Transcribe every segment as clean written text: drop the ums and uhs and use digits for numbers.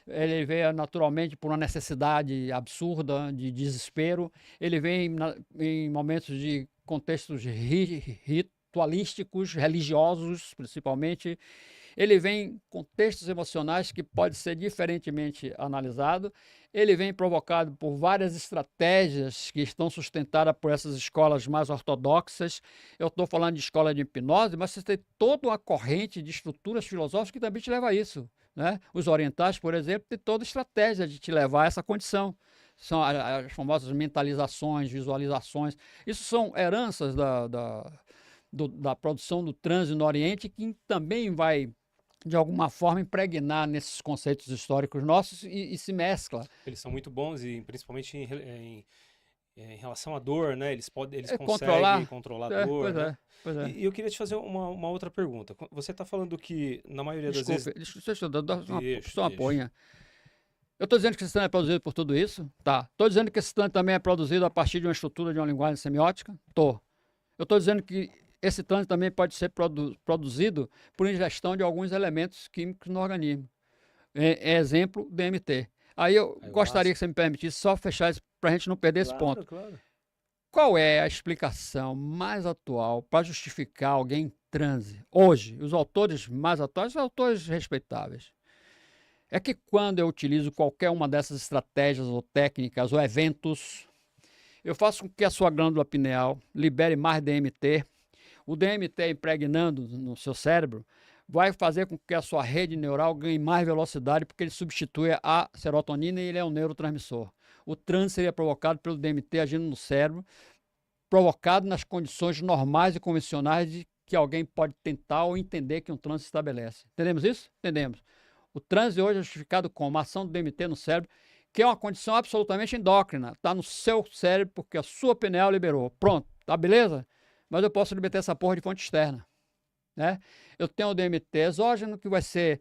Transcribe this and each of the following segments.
ele veio naturalmente por uma necessidade absurda, de desespero, ele vem em momentos de contextos ritualísticos, religiosos, principalmente, ele vem em contextos emocionais que pode ser diferentemente analisado, ele vem provocado por várias estratégias que estão sustentadas por essas escolas mais ortodoxas. Eu estou falando de escola de hipnose, mas você tem toda uma corrente de estruturas filosóficas que também te leva a isso, né? Os orientais, por exemplo, têm toda estratégia de te levar a essa condição. São as famosas mentalizações, visualizações. Isso são heranças da produção do transe no Oriente, que também vai, de alguma forma, impregnar nesses conceitos históricos nossos e se mescla. Eles são muito bons e principalmente em relação à dor, né? Eles É conseguem controlar? controlar a É, dor, pois né? é, pois é. E eu queria te fazer uma outra pergunta. Você está falando que, na maioria das vezes. Desculpe, deixa eu dar Deixa, só uma deixa. porrinha. Eu estou dizendo que esse tanto é produzido por tudo isso? Tá. Estou dizendo que esse tanto também é produzido a partir de uma estrutura de uma linguagem semiótica? Tô. Eu estou dizendo que esse trânsito também pode ser produzido por ingestão de alguns elementos químicos no organismo. Exemplo, DMT. Aí eu gostaria que Ayahuasca. você me permitisse só fechar isso para a gente não perder esse Claro, ponto. claro. Qual é a explicação mais atual para justificar alguém em transe? Hoje, os autores mais atuais são autores respeitáveis. É que quando eu utilizo qualquer uma dessas estratégias ou técnicas ou eventos, eu faço com que a sua glândula pineal libere mais DMT. O DMT impregnando no seu cérebro vai fazer com que a sua rede neural ganhe mais velocidade, porque ele substitui a serotonina e ele é um neurotransmissor. O transe seria provocado pelo DMT agindo no cérebro, provocado nas condições normais e convencionais de que alguém pode tentar ou entender que um transe se estabelece. Entendemos isso? Entendemos. O transe hoje é justificado como a ação do DMT no cérebro, que é uma condição absolutamente endócrina. Está no seu cérebro porque a sua pineal liberou. Pronto, tá beleza? Mas eu posso libertar essa porra de fonte externa, né? Eu tenho o DMT exógeno, que vai ser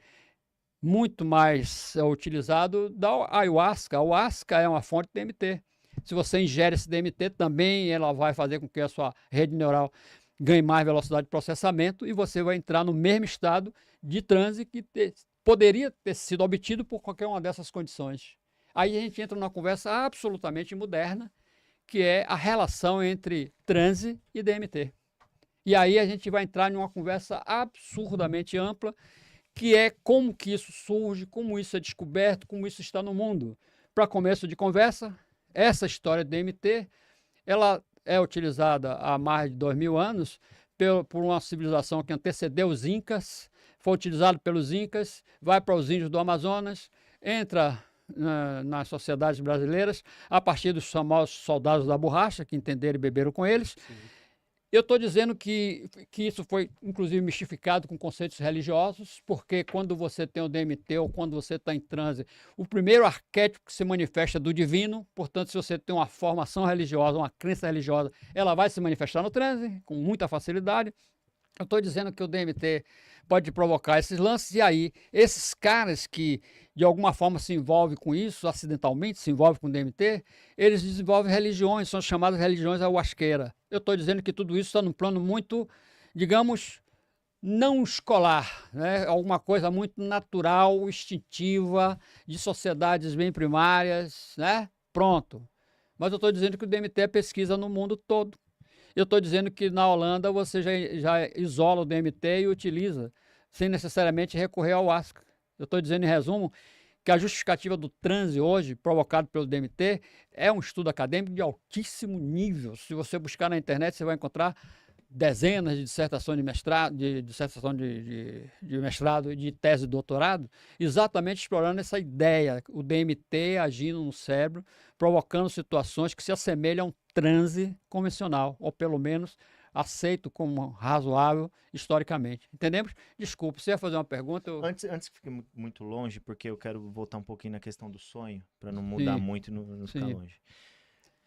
muito mais utilizado da ayahuasca. A ayahuasca é uma fonte de DMT. Se você ingere esse DMT, também ela vai fazer com que a sua rede neural ganhe mais velocidade de processamento e você vai entrar no mesmo estado de transe que poderia ter sido obtido por qualquer uma dessas condições. Aí a gente entra numa conversa absolutamente moderna, que é a relação entre transe e DMT. E aí a gente vai entrar em uma conversa absurdamente ampla, que é como que isso surge, como isso é descoberto, como isso está no mundo. Para começo de conversa, essa história de DMT, ela é utilizada há mais de 2000 anos por uma civilização que antecedeu os Incas, foi utilizado pelos Incas, vai para os índios do Amazonas, entra nas sociedades brasileiras, a partir dos famosos soldados da borracha, que entenderam e beberam com eles. Sim. Eu estou dizendo que isso foi, inclusive, mistificado com conceitos religiosos, porque quando você tem o DMT ou quando você está em transe, o primeiro arquétipo que se manifesta é do divino, portanto, se você tem uma formação religiosa, uma crença religiosa, ela vai se manifestar no transe com muita facilidade. Eu estou dizendo que o DMT pode provocar esses lances, e aí, esses caras que de alguma forma se envolvem com isso, acidentalmente se envolvem com o DMT, eles desenvolvem religiões, são chamadas religiões ayahuasqueiras. Eu estou dizendo que tudo isso está num plano muito, digamos, não escolar, né? Alguma coisa muito natural, instintiva, de sociedades bem primárias, né? Pronto. Mas eu estou dizendo que o DMT é pesquisa no mundo todo. Eu estou dizendo que na Holanda você já isola o DMT e utiliza, sem necessariamente recorrer ao asca. Eu estou dizendo, em resumo, que a justificativa do transe hoje, provocado pelo DMT, é um estudo acadêmico de altíssimo nível. Se você buscar na internet, você vai encontrar dezenas de dissertações de mestrado, de dissertação de mestrado e de tese de doutorado, exatamente explorando essa ideia, o DMT agindo no cérebro, provocando situações que se assemelham a um transe convencional, ou pelo menos aceito como razoável historicamente. Entendemos? Desculpe, você ia fazer uma pergunta? Antes que fique muito longe, porque eu quero voltar um pouquinho na questão do sonho, para não mudar Sim, muito e não ficar sim. longe.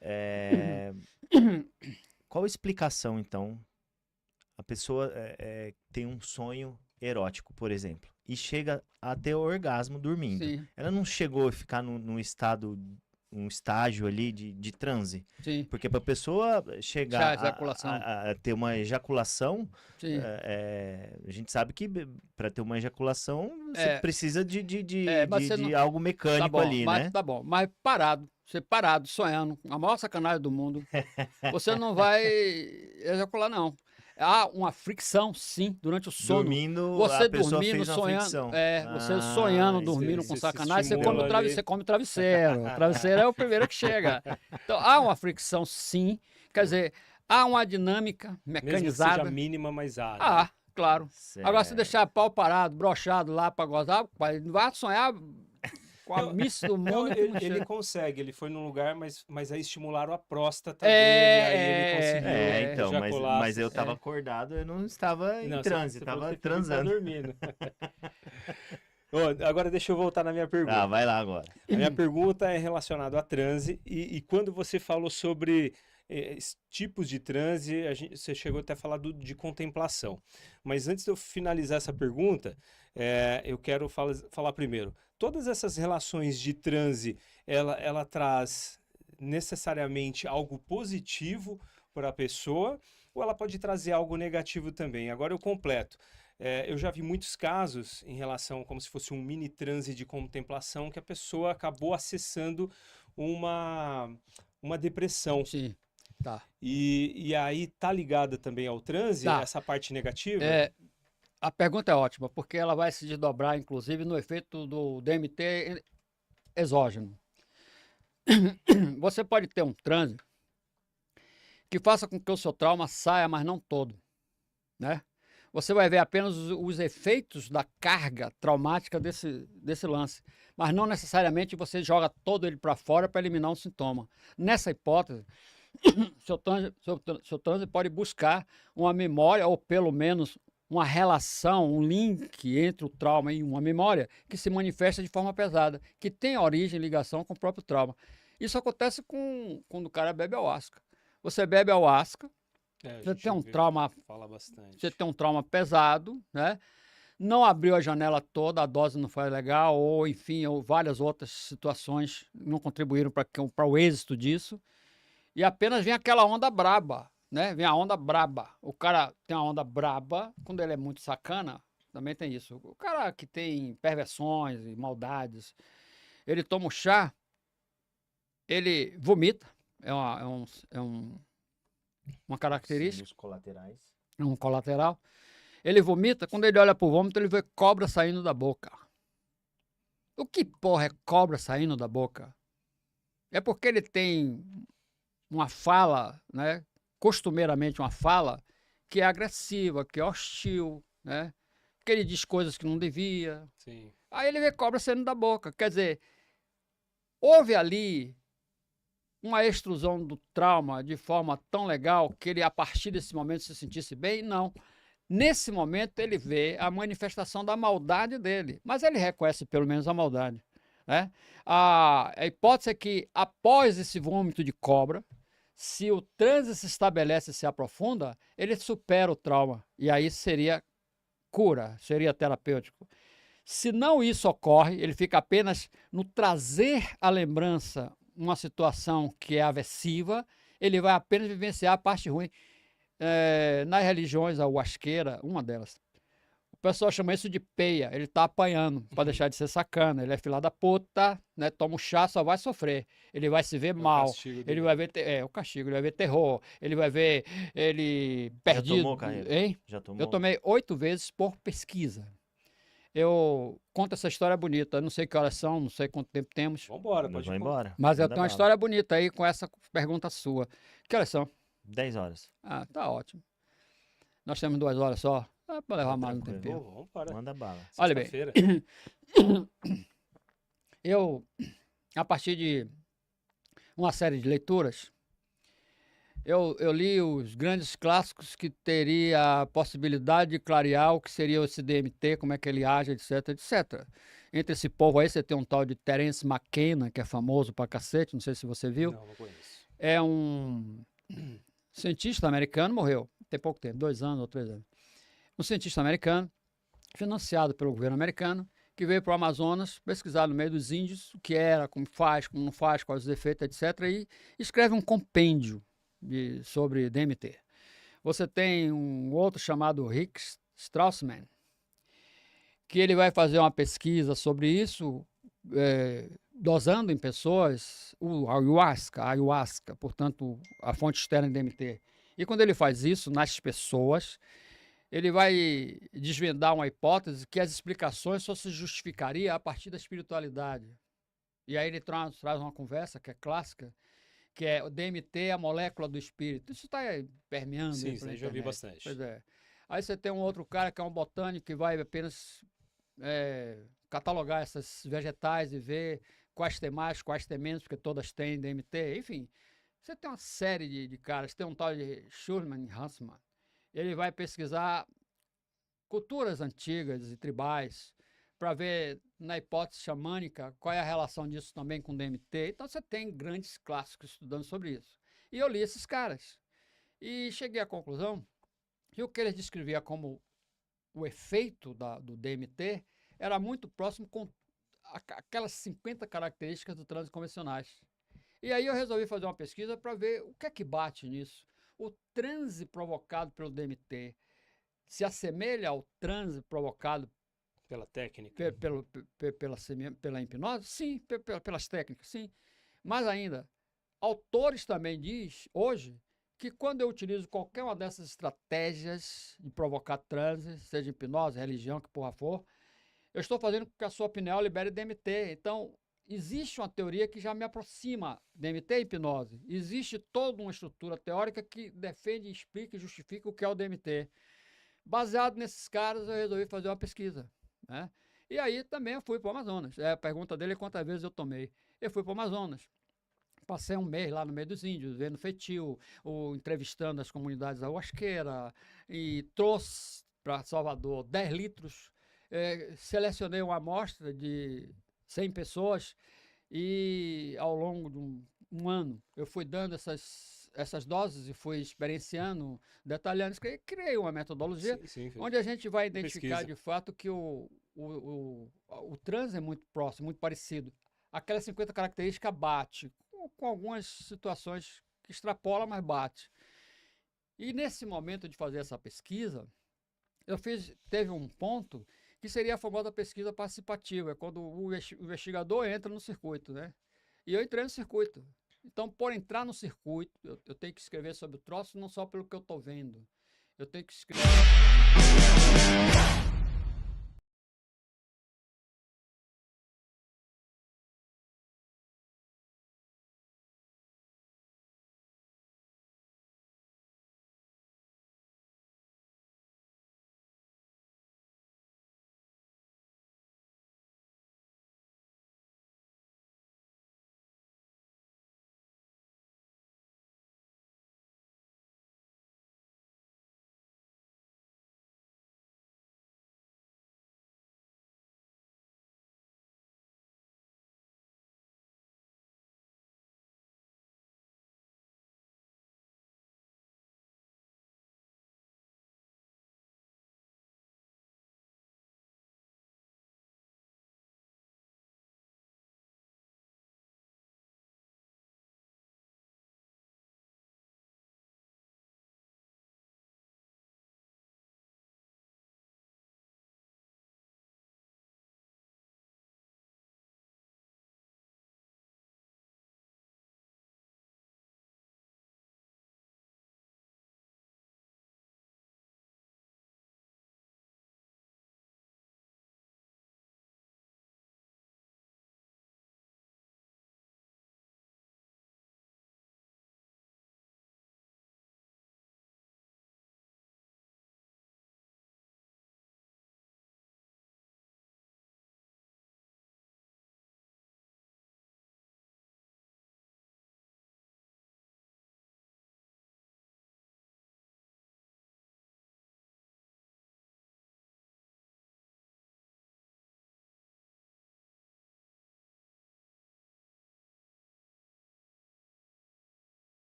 É, qual a explicação, então? A pessoa tem um sonho erótico, por exemplo, e chega a ter orgasmo dormindo. Sim. Ela não chegou a ficar num estado um estágio ali de transe. Sim, Porque para a pessoa já, chegar ejaculação. a ter uma ejaculação, Sim. a gente sabe que para ter uma ejaculação você É, precisa mas você de não. algo Tá mecânico bom, ali, mas né? tá bom. Mas parado, você parado, sonhando, a maior sacanagem do mundo, você não vai ejacular, não. Há uma fricção, sim, durante o sono. Dormindo, a Você pessoa dormindo, fez uma sonhando, fricção. você sonhando, Você dormindo com você se sacanagem, você come estimula ali. você come travesseiro. O travesseiro é o primeiro que chega. Então, há uma fricção, sim. Quer dizer, há uma dinâmica Mesmo que seja mecanizada. mínima, mas há, né? Ah, claro. Agora, se Certo. deixar pau parado, brochado lá pra gozar, pai, vai sonhar com a Não, miss do Não, mundo que não ele chega. consegue, ele foi num lugar, mas aí estimularam a próstata dele, aí ele conseguiu Então, ejacular. mas eu estava acordado, eu não estava em Não, transe, você falou que estava você fingiu que tá transando. dormindo. Ô, agora deixa eu voltar na minha pergunta. Vai lá agora. A minha pergunta é relacionada a transe e quando você falou sobre tipos de transe, você chegou até a falar de contemplação. Mas antes de eu finalizar essa pergunta, eu quero falar primeiro. Todas essas relações de transe, ela traz necessariamente algo positivo para a pessoa ou ela pode trazer algo negativo também? Agora eu completo. Eu já vi muitos casos em relação, como se fosse um mini transe de contemplação, que a pessoa acabou acessando uma depressão. Sim, tá. E aí tá ligada também ao transe, Tá. essa parte negativa? A pergunta é ótima, porque ela vai se desdobrar, inclusive, no efeito do DMT exógeno. Você pode ter um transe que faça com que o seu trauma saia, mas não todo, né? Você vai ver apenas os efeitos da carga traumática desse lance, mas não necessariamente você joga todo ele para fora para eliminar um sintoma. Nessa hipótese, seu transe pode buscar uma memória ou pelo menos uma relação, um link entre o trauma e uma memória que se manifesta de forma pesada, que tem origem e ligação com o próprio trauma. Isso acontece quando o cara bebe ayahuasca. Você bebe ayahuasca, A você gente tem um trauma, fala bastante. você tem um trauma pesado, né? Não abriu a janela toda, a dose não foi legal, ou enfim, ou várias outras situações não contribuíram para o êxito disso. E apenas vem aquela onda braba, né? Vem a onda braba. O cara tem uma onda braba, quando ele é muito sacana, também tem isso. O cara que tem perversões e maldades, ele toma um chá, ele vomita, uma característica, Os colaterais. é um colateral. Ele vomita, quando ele olha para o vômito, ele vê cobra saindo da boca. O que porra é cobra saindo da boca? É porque ele tem uma fala, né, costumeiramente uma fala que é agressiva, que é hostil, né, que ele diz coisas que não devia. Sim. Aí ele vê cobra saindo da boca. Quer dizer, houve ali uma extrusão do trauma de forma tão legal que ele, a partir desse momento, se sentisse bem? Não. Nesse momento, ele vê a manifestação da maldade dele, mas ele reconhece pelo menos a maldade, né? A hipótese é que, após esse vômito de cobra, se o transe se estabelece e se aprofunda, ele supera o trauma, e aí seria cura, seria terapêutico. Se não isso ocorre, ele fica apenas no trazer à lembrança uma situação que é aversiva, ele vai apenas vivenciar a parte ruim. Nas religiões, a huasqueira, uma delas, o pessoal chama isso de peia, ele tá apanhando, para deixar de ser sacana, ele é filha da puta, né? Toma um chá, só vai sofrer, ele vai se ver mal, castigo ele dele. vai ver, o castigo, ele vai ver terror, ele vai ver ele Já perdido, tomou, Carreiro? hein? Já tomou? Eu tomei 8 vezes por pesquisa. Eu conto essa história bonita, eu não sei que horas são, não sei quanto tempo temos, Vambora, Nós pode vamos ir. embora. mas eu Manda tenho uma bala. história bonita aí com essa pergunta sua. Que horas são? 10 horas. Ah, tá ótimo. Nós temos 2 horas só. Dá para levar Tá mais um tranquilo. tempinho. Vambora. Manda bala. Olha bem. Sexta-feira. Eu, a partir de uma série de leituras, eu li os grandes clássicos que teria a possibilidade de clarear o que seria esse DMT, como é que ele age, etc, etc. Entre esse povo aí, você tem um tal de Terence McKenna, que é famoso pra cacete, não sei se você viu. Não conheço. É um cientista americano, morreu tem pouco tempo, 2 anos ou 3 anos. Um cientista americano, financiado pelo governo americano, que veio para o Amazonas pesquisar no meio dos índios o que era, como faz, como não faz, quais os efeitos, etc. E escreve um compêndio sobre DMT. Você tem um outro chamado Rick Strassman, que ele vai fazer uma pesquisa sobre isso, dosando em pessoas o ayahuasca, portanto, a fonte externa de DMT. E quando ele faz isso nas pessoas, ele vai desvendar uma hipótese que as explicações só se justificaria a partir da espiritualidade. E aí ele traz uma conversa que é clássica, que é o DMT, a molécula do espírito. Isso está permeando. Sim, aí pela sim, já vi internet. bastante. Pois é. Aí você tem um outro cara que é um botânico que vai apenas catalogar essas vegetais e ver quais tem mais, quais tem menos, porque todas têm DMT. Enfim, você tem uma série de caras. Tem um tal de Schulman Hansman. Ele vai pesquisar culturas antigas e tribais para ver, na hipótese xamânica, qual é a relação disso também com o DMT. Então você tem grandes clássicos estudando sobre isso. E eu li esses caras. E cheguei à conclusão que o que eles descreviam como o efeito do DMT era muito próximo com aquelas 50 características do transe convencionais. E aí eu resolvi fazer uma pesquisa para ver o que é que bate nisso. O transe provocado pelo DMT se assemelha ao transe provocado pela técnica? Pela hipnose? Sim, pelas técnicas, sim. Mais ainda, autores também diz hoje que quando eu utilizo qualquer uma dessas estratégias de provocar transe, seja hipnose, religião, que porra for, eu estou fazendo com que a sua pineal libere DMT. Então, existe uma teoria que já me aproxima DMT e hipnose. Existe toda uma estrutura teórica que defende, explica e justifica o que é o DMT. Baseado nesses caras, eu resolvi fazer uma pesquisa, né? E aí também eu fui para o Amazonas. A pergunta dele é quantas vezes eu tomei. Eu fui para o Amazonas. Passei um mês lá no meio dos índios, vendo feitio, entrevistando as comunidades ayahuasqueiras, e trouxe para Salvador 10 litros. Selecionei uma amostra de 100 pessoas e ao longo de um ano eu fui dando essas doses e fui experienciando, detalhando. Criei uma metodologia onde a gente vai identificar de fato que o transe é muito próximo, muito parecido. Aquelas 50 características bate, com algumas situações que extrapola, mas bate. E nesse momento de fazer essa pesquisa, teve um ponto que seria a famosa pesquisa participativa, é quando o investigador entra no circuito, né? E eu entrei no circuito. Então, por entrar no circuito, eu tenho que escrever sobre o troço, não só pelo que eu estou vendo. Eu tenho que escrever...